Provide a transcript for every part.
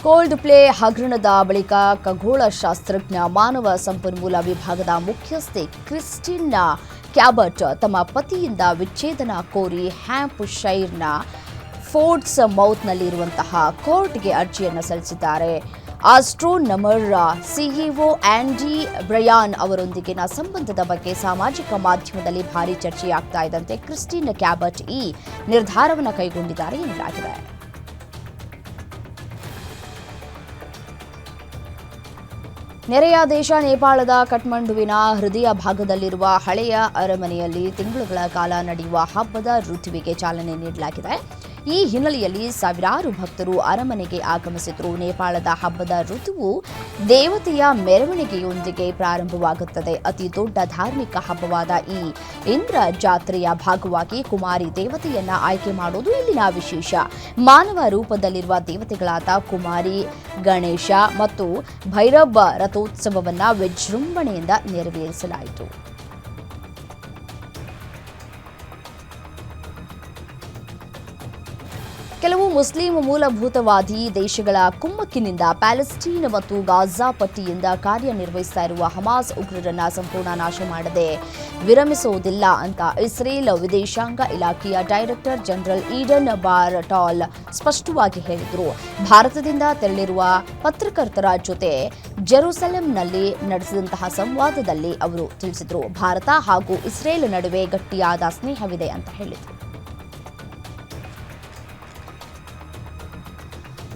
Cold play ಹಗರಣದ ಬಳಿಕ ಖಗೋಳಶಾಸ್ತ್ರಜ್ಞ ಮಾನವ ಸಂಪನ್ಮೂಲ ವಿಭಾಗದ ಮುಖ್ಯಸ್ಥೆ ಕ್ರಿಸ್ಟಿನಾ ಕ್ಯಾಬರ್ಟ್ ತಮ್ಮ ಪತಿಯಿಂದ ವಿಚ್ಛೇದನ ಕೋರಿ ಹ್ಯಾಂಪ್ಶೈರ್ನ ಫೋರ್ಟ್ಸ್ ಮೌತ್ನಲ್ಲಿರುವಂತಹ ಕೋರ್ಟ್ಗೆ ಅರ್ಜಿಯನ್ನು ಸಲ್ಲಿಸಿದ್ದಾರೆ. ಆಸ್ಟ್ರೋನಮರ್ ಸಿಇಒ ಆಂಡಿ ಬ್ರಯಾನ್ ಅವರೊಂದಿಗಿನ ಸಂಬಂಧದ ಬಗ್ಗೆ ಸಾಮಾಜಿಕ ಮಾಧ್ಯಮದಲ್ಲಿ ಭಾರೀ ಚರ್ಚೆಯಾಗ್ತಾ ಇದ್ದಂತೆ ಕ್ರಿಸ್ಟಿನಾ ಕ್ಯಾಬರ್ಟ್ ಈ ನಿರ್ಧಾರವನ್ನು ಕೈಗೊಂಡಿದ್ದಾರೆ ಎನ್ನಲಾಗಿದೆ. ನೆರೆಯ ದೇಶ ನೇಪಾಳದ ಕಠ್ಮಂಡುವಿನ ಹೃದಯ ಭಾಗದಲ್ಲಿರುವ ಹಳೆಯ ಅರಮನೆಯಲ್ಲಿ ತಿಂಗಳುಗಳ ಕಾಲ ನಡೆಯುವ ಹಬ್ಬದ ಋತುವಿಗೆ ಚಾಲನೆ ನೀಡಲಾಗಿದೆ. ಈ ಹಿನ್ನೆಲೆಯಲ್ಲಿ ಸಾವಿರಾರು ಭಕ್ತರು ಅರಮನೆಗೆ ಆಗಮಿಸಿದರು. ನೇಪಾಳದ ಹಬ್ಬದ ಋತುವು ದೇವತೆಯ ಮೆರವಣಿಗೆಯೊಂದಿಗೆ ಪ್ರಾರಂಭವಾಗುತ್ತದೆ. ಅತಿ ದೊಡ್ಡ ಧಾರ್ಮಿಕ ಹಬ್ಬವಾದ ಈ ಇಂದ್ರ ಜಾತ್ರೆಯ ಭಾಗವಾಗಿ ಕುಮಾರಿ ದೇವತೆಯನ್ನ ಆಯ್ಕೆ ಮಾಡುವುದು ಇಲ್ಲಿನ ವಿಶೇಷ. ಮಾನವ ರೂಪದಲ್ಲಿರುವ ದೇವತೆಗಳಾದ ಕುಮಾರಿ, ಗಣೇಶ ಮತ್ತು ಭೈರಬ್ಬ ರಥೋತ್ಸವವನ್ನು ವಿಜೃಂಭಣೆಯಿಂದ ನೆರವೇರಿಸಲಾಯಿತು. ಕೆಲವು ಮುಸ್ಲಿಂ ಮೂಲಭೂತವಾದಿ ದೇಶಗಳ ಕುಮ್ಮಕ್ಕಿನಿಂದ ಪ್ಯಾಲೆಸ್ಟೀನ್ ಮತ್ತು ಗಾಜಾ ಪಟ್ಟಿಯಿಂದ ಕಾರ್ಯನಿರ್ವಹಿಸ್ತಾ ಇರುವ ಹಮಾಸ್ ಉಗ್ರರನ್ನ ಸಂಪೂರ್ಣ ನಾಶ ಮಾಡದೆ ವಿರಮಿಸುವುದಿಲ್ಲ ಅಂತ ಇಸ್ರೇಲ್ ವಿದೇಶಾಂಗ ಇಲಾಖೆಯ ಡೈರೆಕ್ಟರ್ ಜನರಲ್ ಈಡನ್ ಬಾರ್ಟಾಲ್ ಸ್ಪಷ್ಟವಾಗಿ ಹೇಳಿದರು. ಭಾರತದಿಂದ ತೆರಳಿರುವ ಪತ್ರಕರ್ತರ ಜೊತೆ ಜೆರುಸಲೆಂನಲ್ಲಿ ನಡೆಸಿದಂತಹ ಸಂವಾದದಲ್ಲಿ ಅವರು ತಿಳಿಸಿದರು. ಭಾರತ ಹಾಗೂ ಇಸ್ರೇಲ್ ನಡುವೆ ಗಟ್ಟಿಯಾದ ಸ್ನೇಹವಿದೆ ಅಂತ ಹೇಳಿದರು.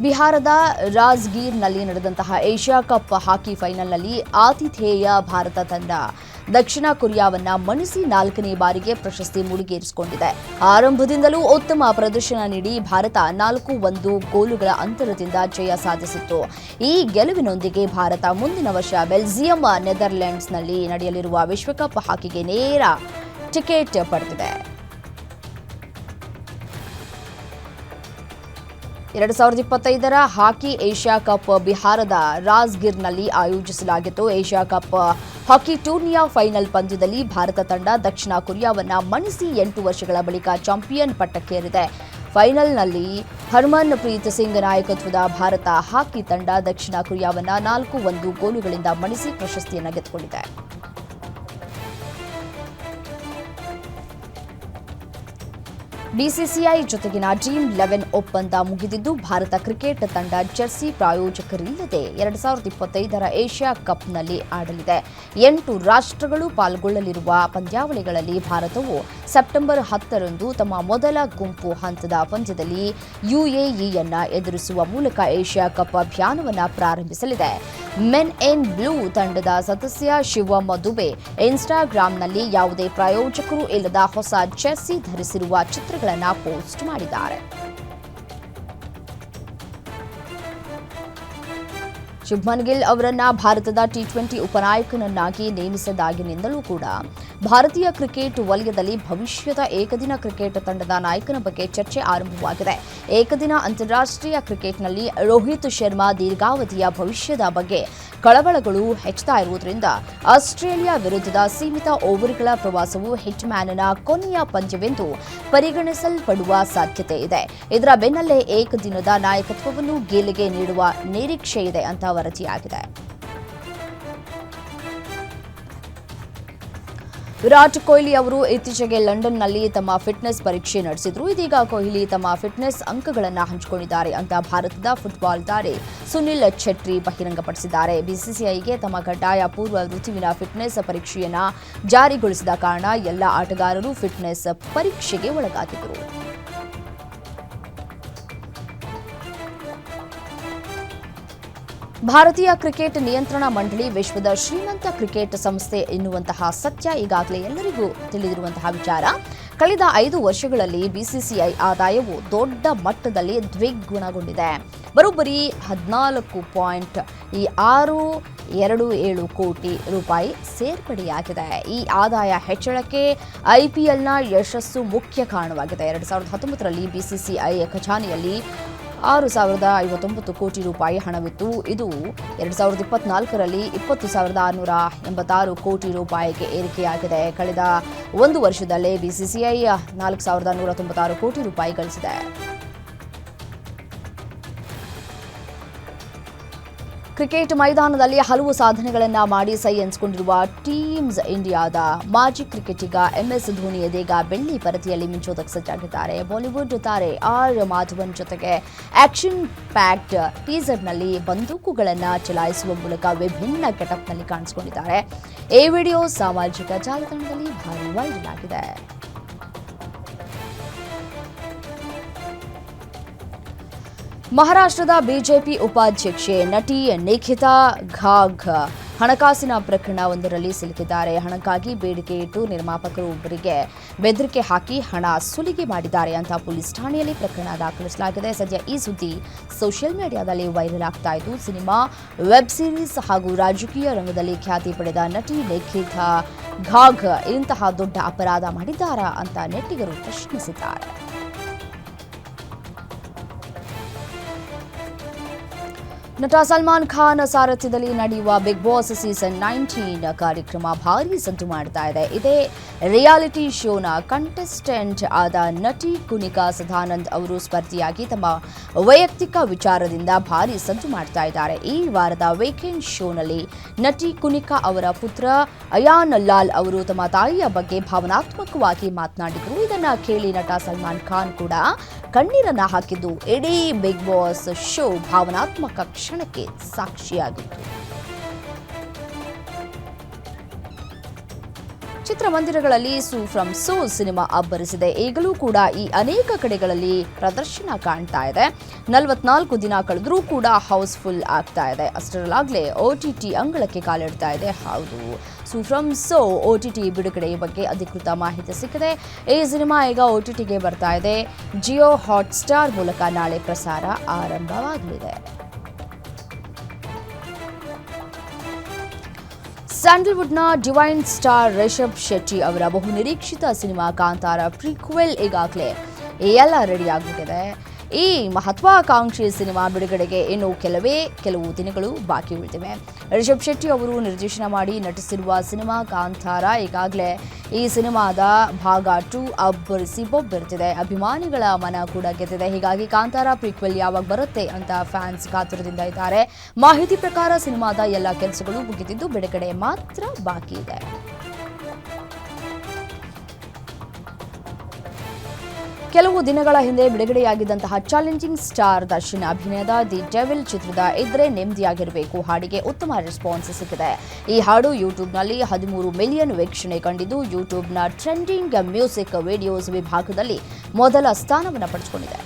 ಬಿಹಾರದ ರಾಜ್ಗೀರ್ನಲ್ಲಿ ನಡೆದಂತಹ ಏಷ್ಯಾ ಕಪ್ ಹಾಕಿ ಫೈನಲ್ನಲ್ಲಿ ಆತಿಥೇಯ ಭಾರತ ತಂಡ ದಕ್ಷಿಣ ಕೊರಿಯಾವನ್ನ ಮಣಿಸಿ 4ನೇ ಬಾರಿಗೆ ಪ್ರಶಸ್ತಿ ಮುಡಿಗೇರಿಸಿಕೊಂಡಿದೆ. ಆರಂಭದಿಂದಲೂ ಉತ್ತಮ ಪ್ರದರ್ಶನ ನೀಡಿ ಭಾರತ 4-1 ಗೋಲುಗಳ ಅಂತರದಿಂದ ಜಯ ಸಾಧಿಸಿತ್ತು. ಈ ಗೆಲುವಿನೊಂದಿಗೆ ಭಾರತ ಮುಂದಿನ ವರ್ಷ ಬೆಲ್ಜಿಯಂ, ನೆದರ್ಲೆಂಡ್ಸ್ನಲ್ಲಿ ನಡೆಯಲಿರುವ ವಿಶ್ವಕಪ್ ಹಾಕಿಗೆ ನೇರ ಟಿಕೆಟ್ ಪಡೆದಿದೆ. 2025ರ ಹಾಕಿ ಏಷ್ಯಾ ಕಪ್ ಬಿಹಾರದ ರಾಜ್ಗಿರ್ನಲ್ಲಿ ಆಯೋಜಿಸಲಾಗಿತ್ತು. ಏಷ್ಯಾ ಕಪ್ ಹಾಕಿ ಟೂರ್ನಿಯ ಫೈನಲ್ ಪಂದ್ಯದಲ್ಲಿ ಭಾರತ ತಂಡ ದಕ್ಷಿಣ ಕೊರಿಯಾವನ್ನ ಮಣಿಸಿ 8 ವರ್ಷಗಳ ಬಳಿಕ ಚಾಂಪಿಯನ್ ಪಟ್ಟಕ್ಕೇರಿದೆ. ಫೈನಲ್ನಲ್ಲಿ ಹರ್ಮನ್ ಪ್ರೀತ್ ಸಿಂಗ್ ನಾಯಕತ್ವದ ಭಾರತ ಹಾಕಿ ತಂಡ ದಕ್ಷಿಣ ಕೊರಿಯಾವನ್ನ 4-1 ಗೋಲುಗಳಿಂದ ಮಣಿಸಿ ಪ್ರಶಸ್ತಿಯನ್ನು ಗೆದ್ದುಕೊಂಡಿದೆ. ಬಿಸಿಸಿಐ ಜೊತೆಗಿನ ಡ್ರೀಮ್ 11 ಒಪ್ಪಂದ ಮುಗಿದಿದ್ದು ಭಾರತ ಕ್ರಿಕೆಟ್ ತಂಡ ಜರ್ಸಿ ಪ್ರಾಯೋಜಕರಿಲ್ಲದೆ 2025ರ ಏಷ್ಯಾ ಕಪ್ನಲ್ಲಿ ಆಡಲಿದೆ. 8 ರಾಷ್ಟ್ರಗಳು ಪಾಲ್ಗೊಳ್ಳಲಿರುವ ಪಂದ್ಯಾವಳಿಗಳಲ್ಲಿ ಭಾರತವು ಸೆಪ್ಟೆಂಬರ್ 10ರಂದು ತಮ್ಮ ಮೊದಲ ಗುಂಪು ಹಂತದ ಪಂದ್ಯದಲ್ಲಿ ಯುಎಇಯನ್ನ ಎದುರಿಸುವ ಮೂಲಕ ಏಷ್ಯಾ ಕಪ್ ಅಭಿಯಾನವನ್ನು ಪ್ರಾರಂಭಿಸಲಿದೆ. ಮೆನ್ ಇನ್ ಬ್ಲೂ ತಂಡದ ಸದಸ್ಯ ಶಿವಮ್ ದುಬೆ ಇನ್ಸ್ಟಾಗ್ರಾಂನಲ್ಲಿ ಯಾವುದೇ ಪ್ರಾಯೋಜಕರು ಇಲ್ಲದ ಹೊಸ ಜೆರ್ಸಿ ಧರಿಸಿರುವ ಚಿತ್ರಗಳನ್ನು ಪೋಸ್ಟ್ ಮಾಡಿದ್ದಾರೆ. ಶುಭ್ಮನ್ ಗಿಲ್ ಅವರನ್ನ ಭಾರತದ ಟಿ20 ಉಪನಾಯಕನನ್ನಾಗಿ ನೇಮಿಸಿದಾಗಿನಿಂದಲೂ ಕೂಡ ಭಾರತೀಯ ಕ್ರಿಕೆಟ್ ವಲಯದಲ್ಲಿ ಭವಿಷ್ಯದ ಏಕದಿನ ಕ್ರಿಕೆಟ್ ತಂಡದ ನಾಯಕನ ಬಗ್ಗೆ ಚರ್ಚೆ ಆರಂಭವಾಗಿದೆ. ಏಕದಿನ ಅಂತಾರಾಷ್ಟ್ರೀಯ ಕ್ರಿಕೆಟ್ನಲ್ಲಿ ರೋಹಿತ್ ಶರ್ಮಾ ದೀರ್ಘಾವಧಿಯ ಭವಿಷ್ಯದ ಬಗ್ಗೆ ಕಳವಳಗಳು ಹೆಚ್ಚುತ್ತಾ ಇರುವುದರಿಂದ ಆಸ್ಟ್ರೇಲಿಯಾ ವಿರುದ್ಧದ ಸೀಮಿತ ಓವರ್ಗಳ ಪ್ರವಾಸವು ಹಿಟ್ಮ್ಯಾನ್ನ ಕೊನೆಯ ಪಂದ್ಯವೆಂದು ಪರಿಗಣಿಸಲ್ಪಡುವ ಸಾಧ್ಯತೆ ಇದೆ. ಇದರ ಬೆನ್ನಲ್ಲೇ ಏಕದಿನದ ನಾಯಕತ್ವವನ್ನು ಗಿಲ್ಗೆ ನೀಡುವ ನಿರೀಕ್ಷೆ ಇದೆ ಅಂತ ವರದಿಯಾಗಿದೆ. ವಿರಾಟ್ ಕೊಹ್ಲಿ ಅವರು ಇತ್ತೀಚೆಗೆ ಲಂಡನ್ನಲ್ಲಿ ತಮ್ಮ ಫಿಟ್ನೆಸ್ ಪರೀಕ್ಷೆ ನಡೆಸಿದ್ರು. ಇದೀಗ ಕೊಹ್ಲಿ ತಮ್ಮ ಫಿಟ್ನೆಸ್ ಅಂಕಗಳನ್ನು ಹಂಚಿಕೊಂಡಿದ್ದಾರೆ ಅಂತ ಭಾರತದ ಫುಟ್ಬಾಲ್ ತಾರೆ ಸುನಿಲ್ ಛೆಟ್ರಿ ಬಹಿರಂಗಪಡಿಸಿದ್ದಾರೆ. ಬಿಸಿಸಿಐಗೆ ತಮ್ಮ ಕಡ್ಡಾಯ ಪೂರ್ವ ಋತುವಿನ ಫಿಟ್ನೆಸ್ ಪರೀಕ್ಷೆಯನ್ನು ಜಾರಿಗೊಳಿಸಿದ ಕಾರಣ ಎಲ್ಲ ಆಟಗಾರರು ಫಿಟ್ನೆಸ್ ಪರೀಕ್ಷೆಗೆ ಒಳಗಾಗಿದ್ದರು. ಭಾರತೀಯ ಕ್ರಿಕೆಟ್ ನಿಯಂತ್ರಣ ಮಂಡಳಿ ವಿಶ್ವದ ಶ್ರೀಮಂತ ಕ್ರಿಕೆಟ್ ಸಂಸ್ಥೆ ಎನ್ನುವಂತಹ ಸತ್ಯ ಈಗಾಗಲೇ ಎಲ್ಲರಿಗೂ ತಿಳಿದಿರುವಂತಹ ವಿಚಾರ. ಕಳೆದ 5 ವರ್ಷಗಳಲ್ಲಿ ಬಿಸಿಸಿಐ ಆದಾಯವು ದೊಡ್ಡ ಮಟ್ಟದಲ್ಲಿ ದ್ವಿಗುಣಗೊಂಡಿದೆ. ಬರೋಬ್ಬರಿ 14.627 ಕೋಟಿ ರೂಪಾಯಿ ಸೇರ್ಪಡೆಯಾಗಿದೆ. ಈ ಆದಾಯ ಹೆಚ್ಚಳಕ್ಕೆ ಐಪಿಎಲ್ನ ಯಶಸ್ಸು ಮುಖ್ಯ ಕಾರಣವಾಗಿದೆ. 2019ರಲ್ಲಿ ಬಿಸಿಸಿಐ ಖಜಾನೆಯಲ್ಲಿ 6,059 ಕೋಟಿ ರೂಪಾಯಿ ಹಣವಿತ್ತು. ಇದು 2024ರಲ್ಲಿ 20,686 ಕೋಟಿ ರೂಪಾಯಿಗೆ ಏರಿಕೆಯಾಗಿದೆ. ಕಳೆದ 1 ವರ್ಷದಲ್ಲೇ ಬಿಸಿಸಿಐ 4,196 ಕೋಟಿ ರೂಪಾಯಿ ಗಳಿಸಿದೆ. ಕ್ರಿಕೆಟ್ ಮೈದಾನದಲ್ಲಿ ಹಲವು ಸಾಧನೆಗಳನ್ನು ಮಾಡಿ ಸೈ ಎನ್ಸ್ಕೊಂಡಿರುವ ಟೀಮ್ಸ್ ಇಂಡಿಯಾದ ಮಾಜಿ ಕ್ರಿಕೆಟಿಗ ಎಂಎಸ್ ಧೋನಿ ಇದೀಗ ಬೆಳ್ಳಿ ಪರದೆಯಲ್ಲಿ ಮಿಂಚೋದಕ್ಕೆ ಸಜ್ಜಾಗಿದ್ದಾರೆ. ಬಾಲಿವುಡ್ ತಾರೆ ಆರ್ ಮಾಧವನ್ ಜೊತೆಗೆ ಆಕ್ಷನ್ ಪ್ಯಾಕ್ಡ್ ಟೀಸರ್ನಲ್ಲಿ ಬಂದೂಕುಗಳನ್ನು ಚಲಾಯಿಸುವ ಮೂಲಕ ವಿಭಿನ್ನ ಗೆಟಪ್ನಲ್ಲಿ ಕಾಣಿಸಿಕೊಂಡಿದ್ದಾರೆ. ಈ ವಿಡಿಯೋ ಸಾಮಾಜಿಕ ಜಾಲತಾಣದಲ್ಲಿ ಭಾರಿ ವೈರಲ್ ಆಗಿದೆ. ಮಹಾರಾಷ್ಟ್ರದ ಬಿಜೆಪಿ ಉಪಾಧ್ಯಕ್ಷೆ ನಟಿ ನಿಖಿತಾ ಘಾಗ್ ಹಣಕಾಸಿನ ಪ್ರಕರಣವೊಂದರಲ್ಲಿ ಸಿಲುಕಿದ್ದಾರೆ. ಹಣಕ್ಕಾಗಿ ಬೇಡಿಕೆ ಇಟ್ಟು ನಿರ್ಮಾಪಕರು ಒಬ್ಬರಿಗೆ ಬೆದರಿಕೆ ಹಾಕಿ ಹಣ ಸುಲಿಗೆ ಮಾಡಿದ್ದಾರೆ ಅಂತ ಪೊಲೀಸ್ ಠಾಣೆಯಲ್ಲಿ ಪ್ರಕರಣ ದಾಖಲಿಸಲಾಗಿದೆ. ಸದ್ಯ ಈ ಸುದ್ದಿ ಸೋಷಿಯಲ್ ಮೀಡಿಯಾದಲ್ಲಿ ವೈರಲ್ ಆಗ್ತಾ ಇದ್ದು, ಸಿನಿಮಾ, ವೆಬ್ ಸೀರೀಸ್ ಹಾಗೂ ರಾಜಕೀಯ ರಂಗದಲ್ಲಿ ಖ್ಯಾತಿ ಪಡೆದ ನಟಿ ನಿಖಿತಾ ಘಾಗ್ ಇಂತಹ ದೊಡ್ಡ ಅಪರಾಧ ಮಾಡಿದ್ದಾರಾ ಅಂತ ನೆಟ್ಟಿಗರು ಪ್ರಶ್ನಿಸಿದ್ದಾರೆ. ನಟ ಸಲ್ಮಾನ್ ಖಾನ್ ಸಾರಥ್ಯದಲ್ಲಿ ನಡೆಯುವ ಬಿಗ್ ಬಾಸ್ ಸೀಸನ್ 19 ಕಾರ್ಯಕ್ರಮ ಭಾರೀ ಸದ್ದು ಮಾಡ್ತಾ ಇದೆ. ಇದೇ ರಿಯಾಲಿಟಿ ಶೋನ ಕಂಟೆಸ್ಟೆಂಟ್ ಆದ ನಟಿ ಕುನಿಕಾ ಸದಾನಂದ್ ಅವರು ಸ್ಪರ್ಧಿಯಾಗಿ ತಮ್ಮ ವೈಯಕ್ತಿಕ ವಿಚಾರದಿಂದ ಭಾರೀ ಸದ್ದು ಮಾಡ್ತಾ ಇದ್ದಾರೆ. ಈ ವಾರದ ವೀಕೆಂಡ್ ಶೋನಲ್ಲಿ ನಟಿ ಕುನಿಕಾ ಅವರ ಪುತ್ರ ಅಯಾನ್ ಲಾಲ್ ಅವರು ತಮ್ಮ ತಾಯಿಯ ಬಗ್ಗೆ ಭಾವನಾತ್ಮಕವಾಗಿ ಮಾತನಾಡಿದರು. ಇದನ್ನ ಕೇಳಿ ನಟ ಸಲ್ಮಾನ್ ಖಾನ್ ಕೂಡ ಕಣ್ಣೀರನ್ನ ಹಾಕಿದ್ದು ಇಡೀ ಬಿಗ್ ಬಾಸ್ ಶೋ ಭಾವನಾತ್ಮಕ ಕ್ಷಣಕ್ಕೆ ಸಾಕ್ಷಿಯಾಗಿತ್ತು. ಚಿತ್ರಮಂದಿರಗಳಲ್ಲಿ ಸೂ ಫ್ರಮ್ ಸೋ ಸಿನಿಮಾ ಅಬ್ಬರಿಸಿದೆ. ಈಗಲೂ ಕೂಡ ಈ ಅನೇಕ ಕಡೆಗಳಲ್ಲಿ ಪ್ರದರ್ಶನ ಕಾಣ್ತಾ ಇದೆ. 44 ದಿನ ಕಳೆದರೂ ಕೂಡ ಹೌಸ್ಫುಲ್ ಆಗ್ತಾ ಇದೆ. ಅಷ್ಟರಲ್ಲಾಗಲೇ OTT ಅಂಗಳಕ್ಕೆ ಕಾಲಿಡ್ತಾ ಇದೆ. ಹೌದು, ಸೂ ಫ್ರಮ್ ಸೋ OTT ಬಿಡುಗಡೆ ಬಗ್ಗೆ ಅಧಿಕೃತ ಮಾಹಿತಿ ಸಿಕ್ಕಿದೆ. ಈ ಸಿನಿಮಾ ಈಗ OTTಗೆ ಬರ್ತಾ ಇದೆ. ಜಿಯೋ ಹಾಟ್ಸ್ಟಾರ್ ಮೂಲಕ ನಾಳೆ ಪ್ರಸಾರ ಆರಂಭವಾಗಲಿದೆ. ಸ್ಯಾಂಡಲ್ವುಡ್ನ ಡಿವೈನ್ ಸ್ಟಾರ್ ರಿಷಬ್ ಶೆಟ್ಟಿ ಅವರ ಬಹುನಿರೀಕ್ಷಿತ ಸಿನಿಮಾ ಕಾಂತಾರ ಪ್ರೀಕ್ವೆಲ್ ಈಗಾಗಲೇ ಎಲ್ಲ ರೆಡಿ ಆಗಿಬಿಟ್ಟಿದೆ. ಈ ಮಹತ್ವಾಕಾಂಕ್ಷಿ ಸಿನಿಮಾ ಬಿಡುಗಡೆಗೆ ಇನ್ನು ಕೆಲವು ದಿನಗಳು ಬಾಕಿ ಉಳಿದಿವೆ. ರಿಷಬ್ ಶೆಟ್ಟಿ ಅವರು ನಿರ್ದೇಶನ ಮಾಡಿ ನಟಿಸಿರುವ ಸಿನಿಮಾ ಕಾಂತಾರ ಈಗಾಗಲೇ ಈ ಸಿನಿಮಾದ ಭಾಗ 2 ಅಬ್ಬರಿಸಿ ಬೊಬ್ಬೆರ್ತಿದೆ. ಅಭಿಮಾನಿಗಳ ಮನ ಕೂಡ ಗೆದ್ದಿದೆ. ಹೀಗಾಗಿ ಕಾಂತಾರ ಪ್ರೀಕ್ವೆಲ್ ಯಾವಾಗ ಬರುತ್ತೆ ಅಂತ ಫ್ಯಾನ್ಸ್ ಕಾತುರದಿಂದ ಇದ್ದಾರೆ. ಮಾಹಿತಿ ಪ್ರಕಾರ ಸಿನಿಮಾದ ಎಲ್ಲ ಕೆಲಸಗಳು ಮುಗಿದಿದ್ದು ಬಿಡುಗಡೆ ಮಾತ್ರ ಬಾಕಿ ಇದೆ. ಕೆಲವು ದಿನಗಳ ಹಿಂದೆ ಬಿಡುಗಡೆಯಾಗಿದ್ದಂತಹ ಚಾಲೆಂಜಿಂಗ್ ಸ್ಟಾರ್ ದರ್ಶನ್ ಅಭಿನಯದ ದಿ ಡೆವಿಲ್ ಚಿತ್ರದ ಇದ್ರೆ ನೆಮ್ಮದಿಯಾಗಿರಬೇಕು ಹಾಡಿಗೆ ಉತ್ತಮ ರೆಸ್ಪಾನ್ಸ್ ಸಿಕ್ಕಿದೆ. ಈ ಹಾಡು ಯೂಟ್ಯೂಬ್ನಲ್ಲಿ 13 ಮಿಲಿಯನ್ ವೀಕ್ಷಣೆ ಕಂಡಿದ್ದು ಯೂಟ್ಯೂಬ್ನ ಟ್ರೆಂಡಿಂಗ್ ಮ್ಯೂಸಿಕ್ ವಿಡಿಯೋಸ್ ವಿಭಾಗದಲ್ಲಿ ಮೊದಲ ಸ್ಥಾನವನ್ನು ಪಡೆದುಕೊಂಡಿದೆ.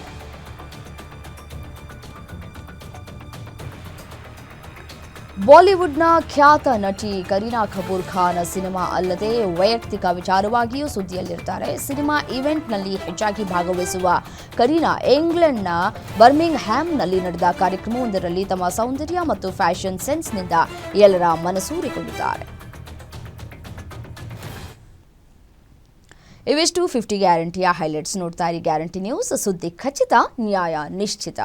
ಬಾಲಿವುಡ್ನ ಖ್ಯಾತ ನಟಿ ಕರೀನಾ ಕಪೂರ್ ಖಾನ್ ಸಿನಿಮಾ ಅಲ್ಲದೆ ವೈಯಕ್ತಿಕ ವಿಚಾರವಾಗಿಯೂ ಸುದ್ದಿಯಲ್ಲಿರ್ತಾರೆ. ಸಿನಿಮಾ ಈವೆಂಟ್ನಲ್ಲಿ ಹೆಚ್ಚಾಗಿ ಭಾಗವಹಿಸುವ ಕರೀನಾ ಇಂಗ್ಲೆಂಡ್ನ ಬರ್ಮಿಂಗ್ ಹ್ಯಾಮ್ನಲ್ಲಿ ನಡೆದ ಕಾರ್ಯಕ್ರಮವೊಂದರಲ್ಲಿ ತಮ್ಮ ಸೌಂದರ್ಯ ಮತ್ತು ಫ್ಯಾಷನ್ ಸೆನ್ಸ್ನಿಂದ ಎಲ್ಲರ ಮನಸೂರೆಗೊಂಡಿದ್ದಾರೆ. ಇವಿಷ್ಟು 50 ಗ್ಯಾರಂಟಿಯ ಹೈಲೈಟ್ಸ್. ನೋಡ್ತಾ ಇರಿ ಗ್ಯಾರಂಟಿ ನ್ಯೂಸ್, ಸುದ್ದಿ ಖಚಿತ, ನ್ಯಾಯ ನಿಶ್ಚಿತ.